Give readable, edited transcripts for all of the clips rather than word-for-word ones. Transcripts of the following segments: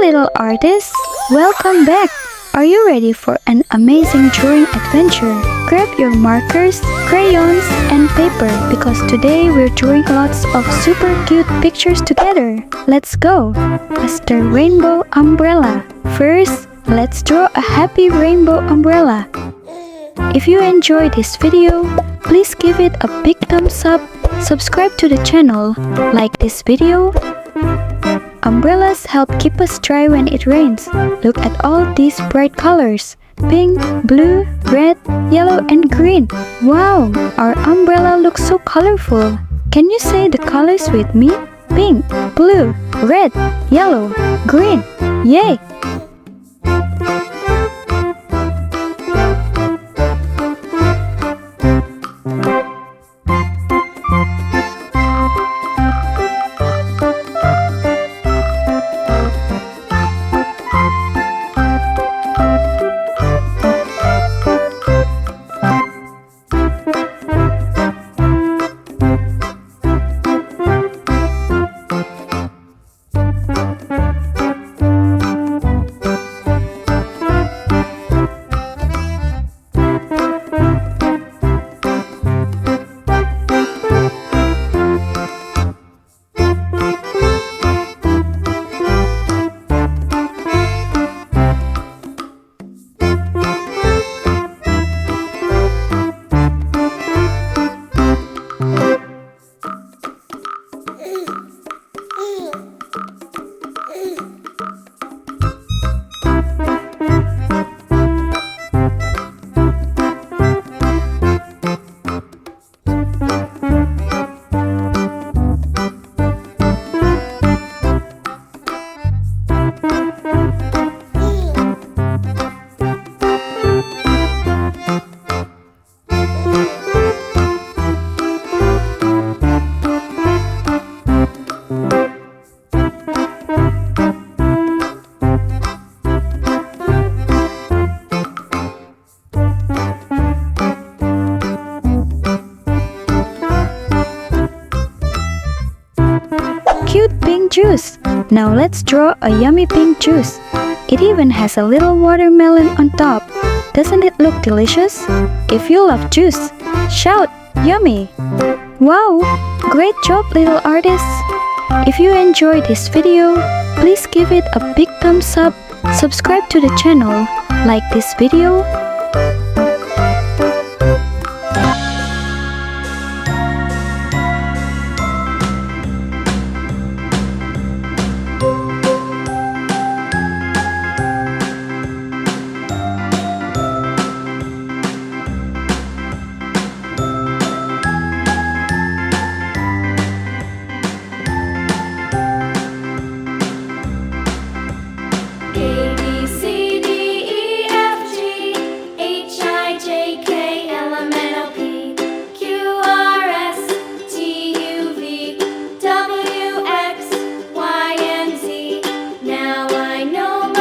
little artists, welcome back! Are you ready for an amazing drawing adventure? Grab your markers, crayons, and paper because today we're drawing lots of super cute pictures together. Let's go! Master Rainbow Umbrella. First, let's draw a happy rainbow umbrella. If you enjoyed this video, please give it a big thumbs up, subscribe to the channel, like this video. Umbrellas help keep us dry when it rains. Look at all these bright colors. Pink, blue, red, yellow, and green. Wow, our umbrella looks so colorful. Can you say the colors with me? Pink, blue, red, yellow, green. Yay! Cute pink juice. Now let's draw a yummy pink juice. It even has a little watermelon on top. Doesn't it look delicious? If you love juice, shout yummy! Wow! Great job, little artists! If you enjoyed this video, please give it a big thumbs up, subscribe to the channel, like this video. W, X, Y, and Z. Now I know my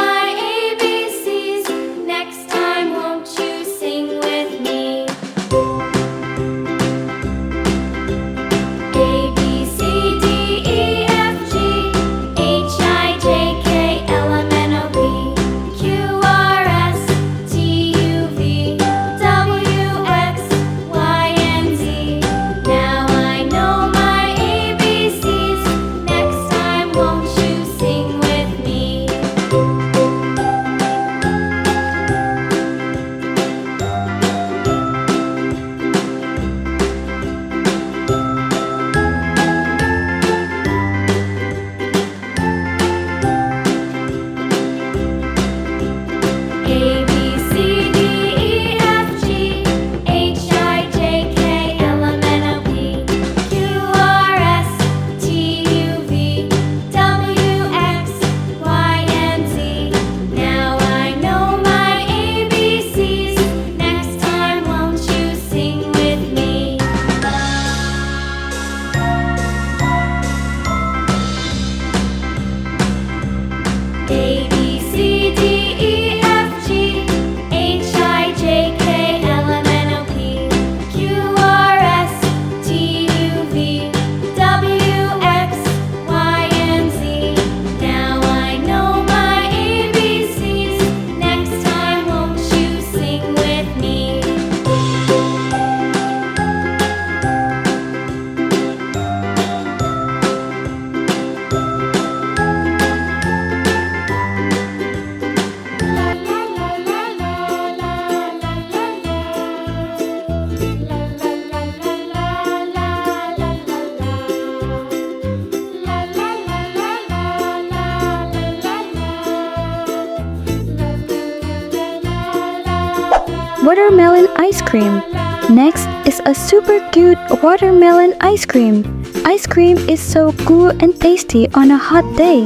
watermelon ice cream. Next is a super cute watermelon ice cream. Ice cream is so cool and tasty on a hot day.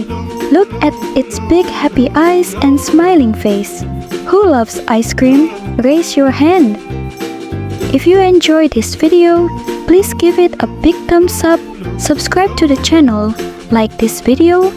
Look at its big happy eyes and smiling face. Who loves ice cream? Raise your hand. If you enjoyed this video, please give it a big thumbs up, subscribe to the channel, like this video.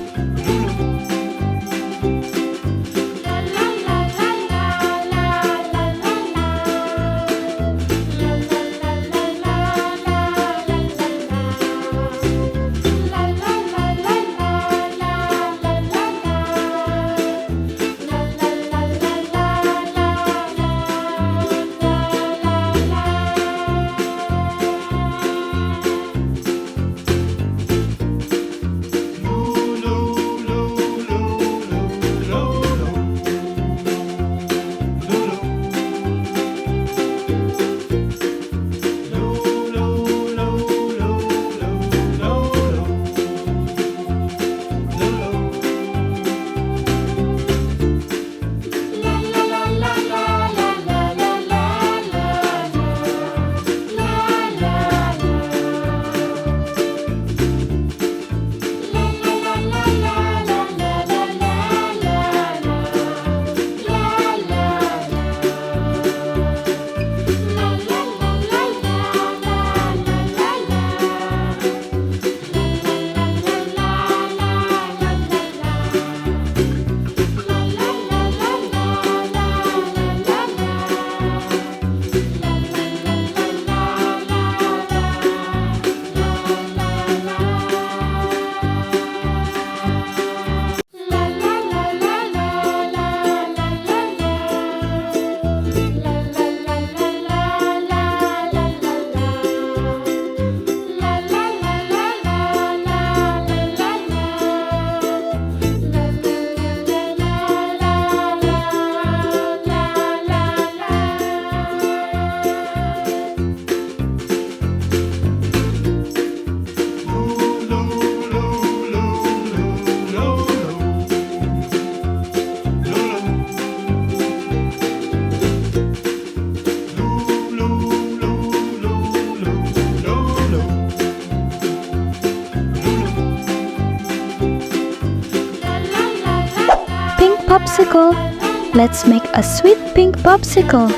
Popsicle. Let's make a sweet pink popsicle.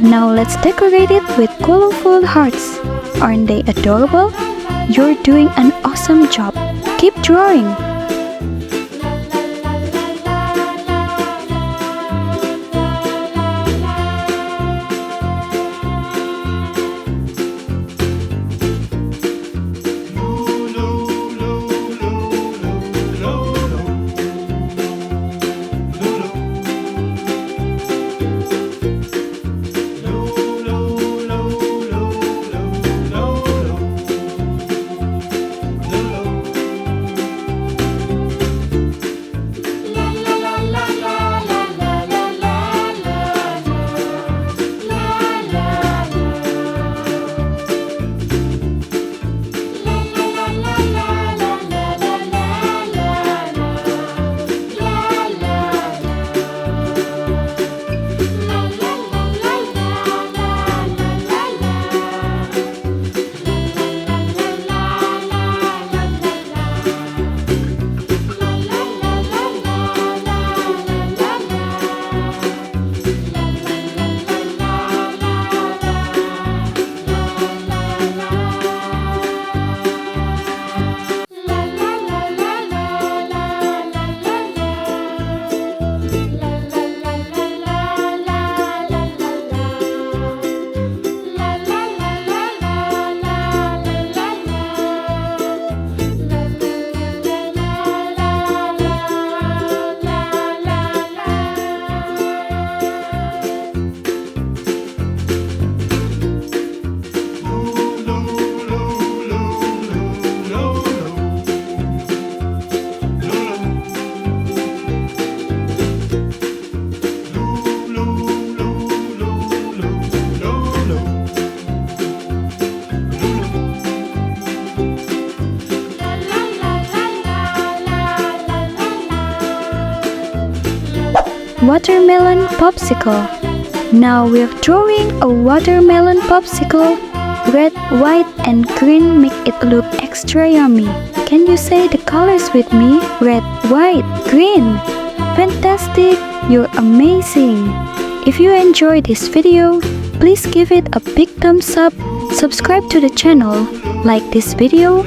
Now let's decorate it with colorful hearts. Aren't they adorable? You're doing an awesome job. Keep drawing. Watermelon Popsicle. Now we're drawing a watermelon popsicle. Red, white, and green make it look extra yummy. Can you say the colors with me? Red, white, green. Fantastic! You're amazing! If you enjoyed this video, please give it a big thumbs up, subscribe to the channel, like this video.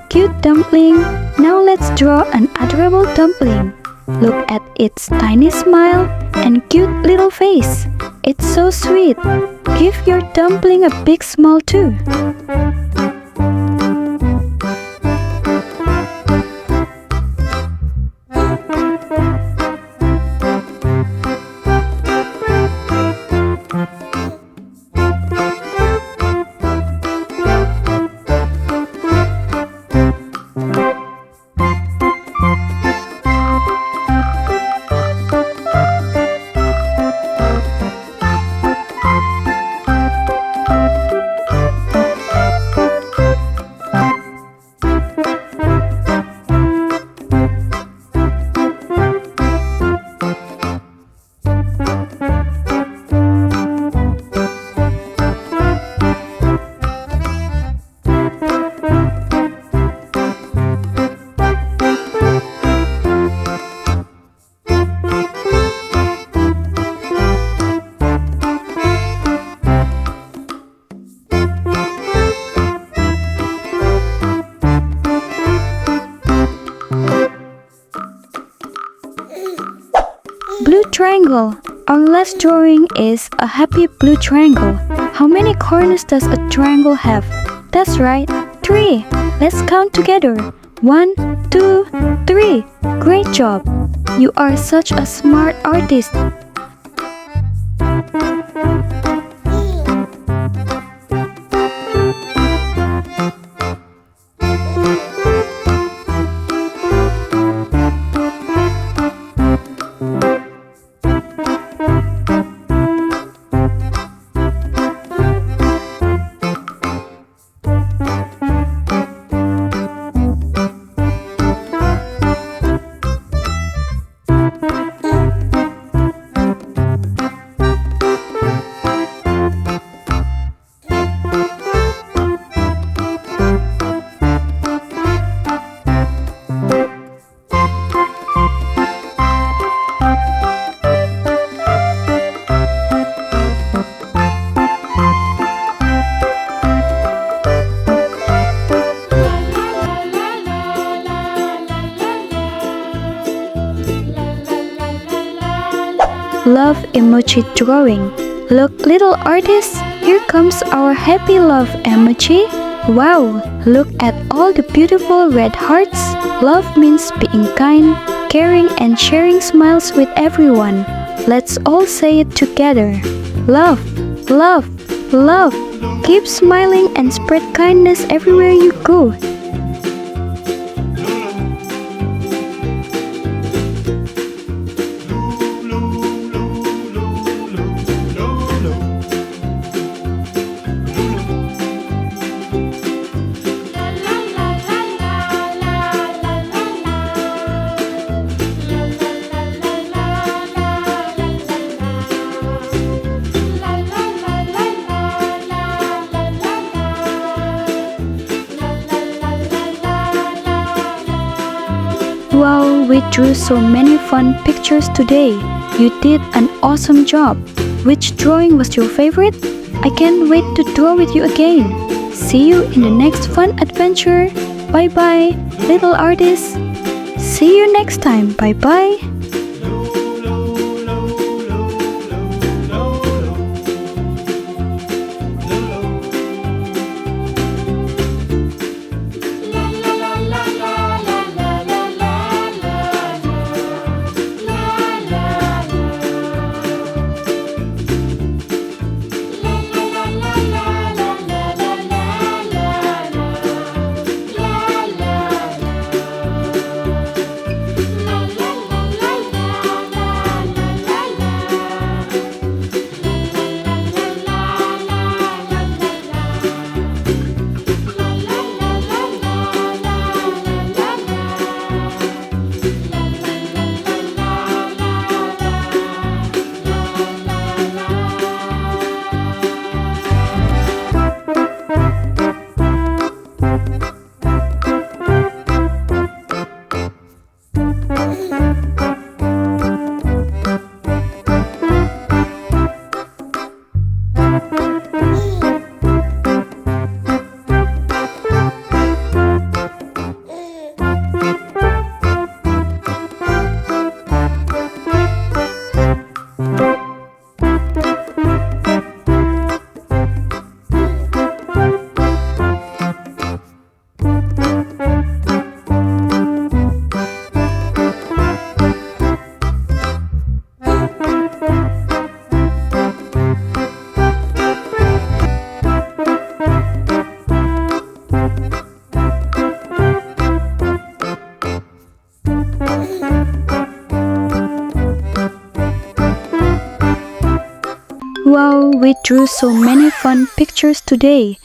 Cute dumpling. Now let's draw an adorable dumpling. Look at its tiny smile and cute little face. It's so sweet. Give your dumpling a big smile too. Blue triangle. Our last drawing is a happy blue triangle. How many corners does a triangle have? That's right, 3. Let's count together. 1, 2, 3. Great job. You are such a smart artist. Love emoji drawing. Look, little artist, here comes our happy love emoji. Wow, look at all the beautiful red hearts. Love means being kind, caring and sharing smiles with everyone. Let's all say it together. Love, love, love. Keep smiling and spread kindness everywhere you go. Wow, we drew so many fun pictures today. You did an awesome job. Which drawing was your favorite? I can't wait to draw with you again. See you in the next fun adventure. Bye bye, little artists. See you next time. Bye bye. Wow, we drew so many fun pictures today.